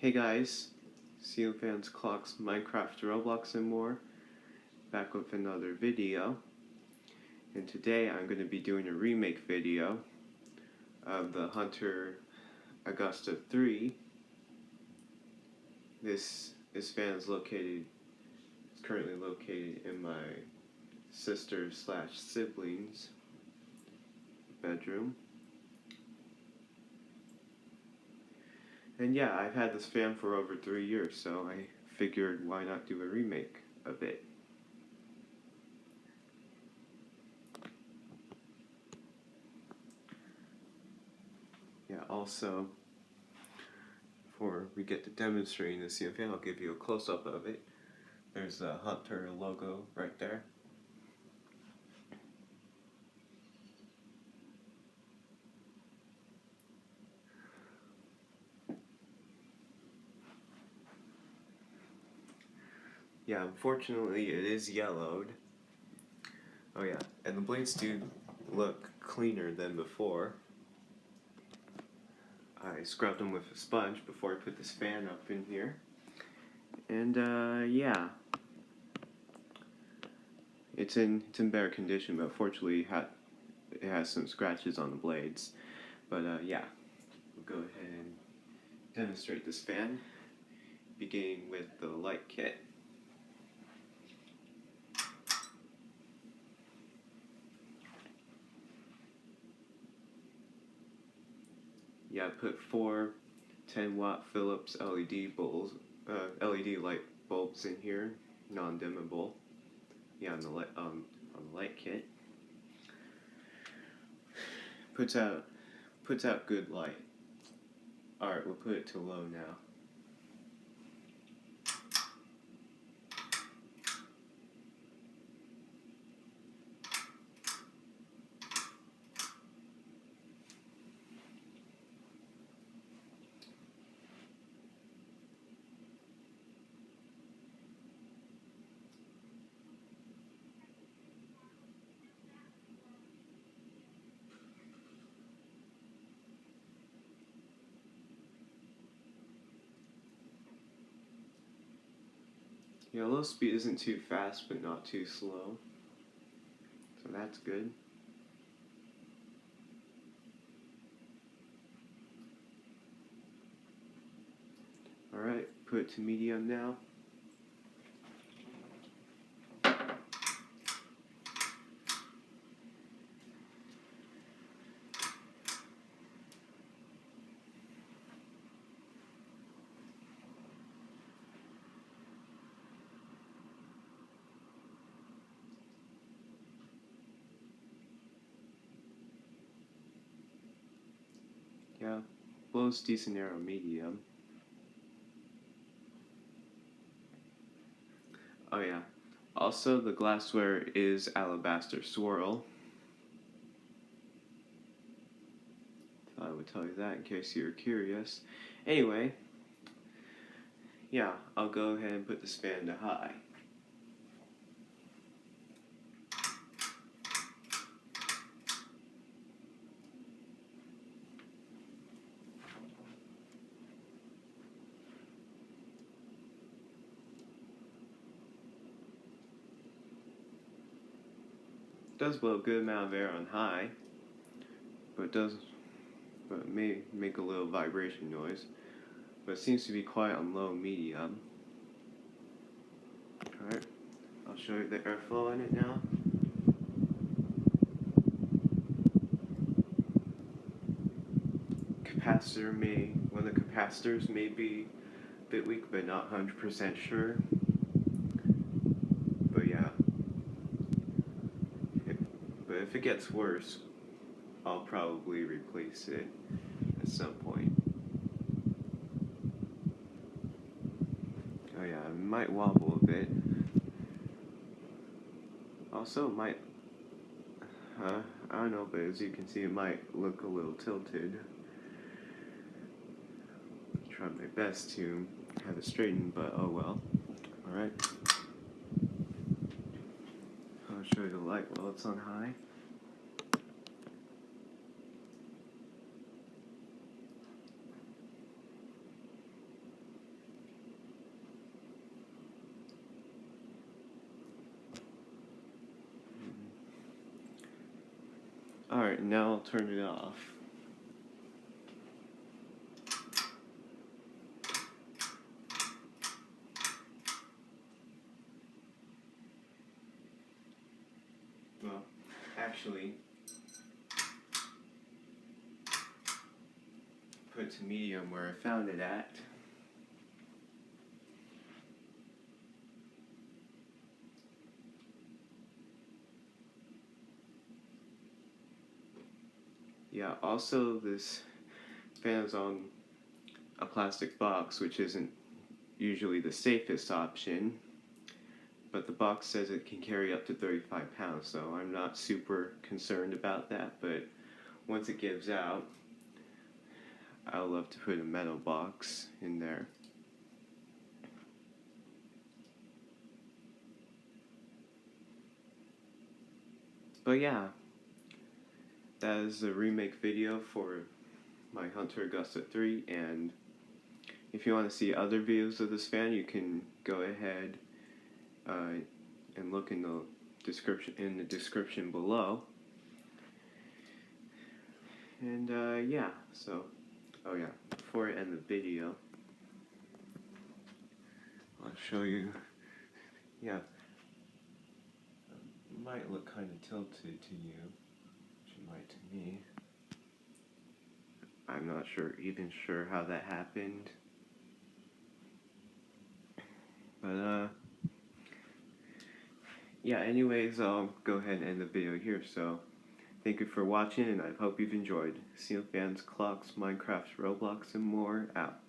Hey guys, Seal Fans, Clocks, Minecraft, Roblox, and more, back with another video. And today I'm going to be doing a remake video of the Hunter Augusta III. This fan is currently located in my sister/sibling's bedroom. And yeah, I've had this fan for over 3 years, so I figured why not do a remake of it. Yeah, also, before we get to demonstrating this fan, I'll give you a close-up of it. There's the Hunter logo right there. Yeah, unfortunately it is yellowed. Oh yeah, and the blades do look cleaner than before. I scrubbed them with a sponge before I put this fan up in here. And yeah. It's in better condition, but fortunately it has some scratches on the blades. But yeah, we'll go ahead and demonstrate this fan, beginning with the light kit. Yeah, I put 4 10-watt Philips LED light bulbs in here, non-dimmable. Yeah, on the light kit. Puts out good light. All right, we'll put it to low now. Yeah, low speed isn't too fast, but not too slow. So that's good. Alright, put it to medium now. Yeah, blows decent arrow medium. Oh yeah, also the glassware is alabaster swirl. Thought I would tell you that in case you were curious. Anyway, yeah, I'll go ahead and put this fan to high. Does blow a good amount of air on high, but may make a little vibration noise. But it seems to be quiet on low medium. Alright, I'll show you the airflow in it now. One of the capacitors may be a bit weak, but not 100% sure. But yeah. But if it gets worse, I'll probably replace it at some point. Oh yeah, it might wobble a bit. Also, it might, I don't know, but as you can see, it might look a little tilted. Try my best to have it straightened, but oh well. Alright. I'll show you the light while it's on high. Alright, now I'll turn it off. Well, actually, put it to medium where I found it at. Yeah, also this fan is on a plastic box, which isn't usually the safest option, but the box says it can carry up to 35 pounds, so I'm not super concerned about that, but once it gives out, I'll love to put a metal box in there. But yeah, that is a remake video for my Hunter Augusta III, and if you want to see other videos of this fan, you can go ahead and look in the description below. And yeah, so oh yeah, before I end the video, I'll show you. Yeah, it might look kind of tilted to you, which it might to me. I'm not even sure how that happened. But yeah, anyways, I'll go ahead and end the video here. So thank you for watching, and I hope you've enjoyed. Seal fans, clocks, Minecraft, Roblox, and more out.